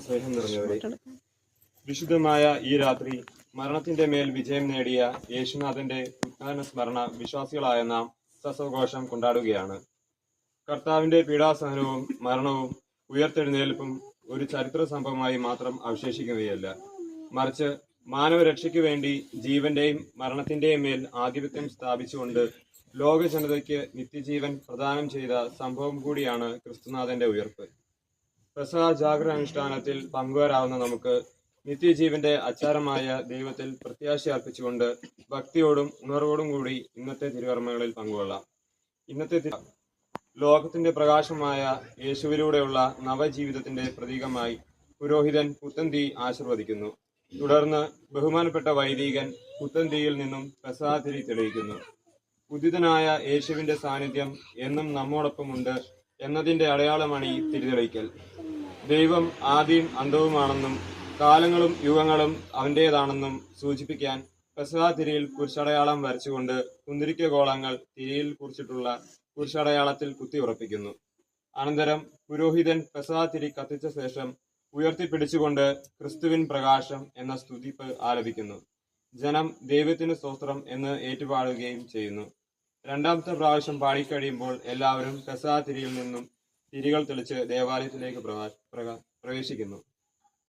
സ്നേഹം നിറഞ്ഞവരെ, വിശുദ്ധമായ ഈ രാത്രി മരണത്തിന്റെ മേൽ വിജയം നേടിയ യേശുനാഥന്റെ ഉത്ഥാന സ്മരണ വിശ്വാസികളായ നാം സസവഘോഷം കൊണ്ടാടുകയാണ്. കർത്താവിന്റെ പീഡാസഹനവും മരണവും ഉയർത്തെഴുന്നേൽപ്പും ഒരു ചരിത്ര സംഭവമായി മാത്രം അവശേഷിക്കുകയല്ല, മറിച്ച് മാനവരക്ഷയ്ക്ക് വേണ്ടി ജീവന്റെയും മരണത്തിന്റെയും മേൽ ആധിപത്യം സ്ഥാപിച്ചുകൊണ്ട് ലോക ജനതയ്ക്ക് നിത്യജീവൻ പ്രദാനം ചെയ്ത സംഭവം കൂടിയാണ് ക്രിസ്തുനാഥന്റെ ഉയർപ്പ്. പെസഹ ജാഗരണ അനുഷ്ഠാനത്തിൽ പങ്കുവരാവുന്ന നമുക്ക് നിത്യജീവന്റെ അച്ചാരമായ ദൈവത്തിൽ പ്രത്യാശ അർപ്പിച്ചുകൊണ്ട് ഭക്തിയോടും ഉണർവോടും കൂടി ഇന്നത്തെ തിരുകർമ്മങ്ങളിൽ പങ്കുകൊള്ളാം. ഇന്നത്തെ ലോകത്തിന്റെ പ്രകാശമായ യേശുവിലൂടെയുള്ള നവജീവിതത്തിന്റെ പ്രതീകമായി പുരോഹിതൻ പുത്തൻതീ ആശീർവദിക്കുന്നു. തുടർന്ന് ബഹുമാനപ്പെട്ട വൈദികൻ പുത്തൻതീയിൽ നിന്നും പെസഹ തിരി തെളിയിക്കുന്നു. ഉദിതനായ യേശുവിന്റെ സാന്നിധ്യം എന്നും നമ്മോടൊപ്പമുണ്ട് എന്നതിന്റെ അടയാളമാണ് ഈ തിരിതെളിക്കൽ. ദൈവം ആദിയും അന്തവുമാണെന്നും കാലങ്ങളും യുഗങ്ങളും അവന്റേതാണെന്നും സൂചിപ്പിക്കാൻ പെസഹ തിരിയിൽ കുരിശടയാളം വരച്ചുകൊണ്ട് കുന്തിരിക്ക ഗോളങ്ങൾ തിരിയിൽ കുറിച്ചിട്ടുള്ള കുരിശടയാളത്തിൽ കുത്തിയുറപ്പിക്കുന്നു. അനന്തരം പുരോഹിതൻ പെസഹ തിരി കത്തിച്ച ശേഷം ഉയർത്തിപ്പിടിച്ചുകൊണ്ട് ക്രിസ്തുവിൻ പ്രകാശം എന്ന സ്തുതിപ്പ് ആലപിക്കുന്നു. ജനം ദൈവത്തിന് സ്തോത്രം എന്ന് ഏറ്റുപാടുകയും ചെയ്യുന്നു. രണ്ടാമത്തെ പ്രാവശ്യം പാടിക്കഴിയുമ്പോൾ എല്ലാവരും പെസഹ തിരിയിൽ നിന്നും തിരികൾ തെളിച്ച് ദേവാലയത്തിലേക്ക് പ്രവേശിക്കുന്നു.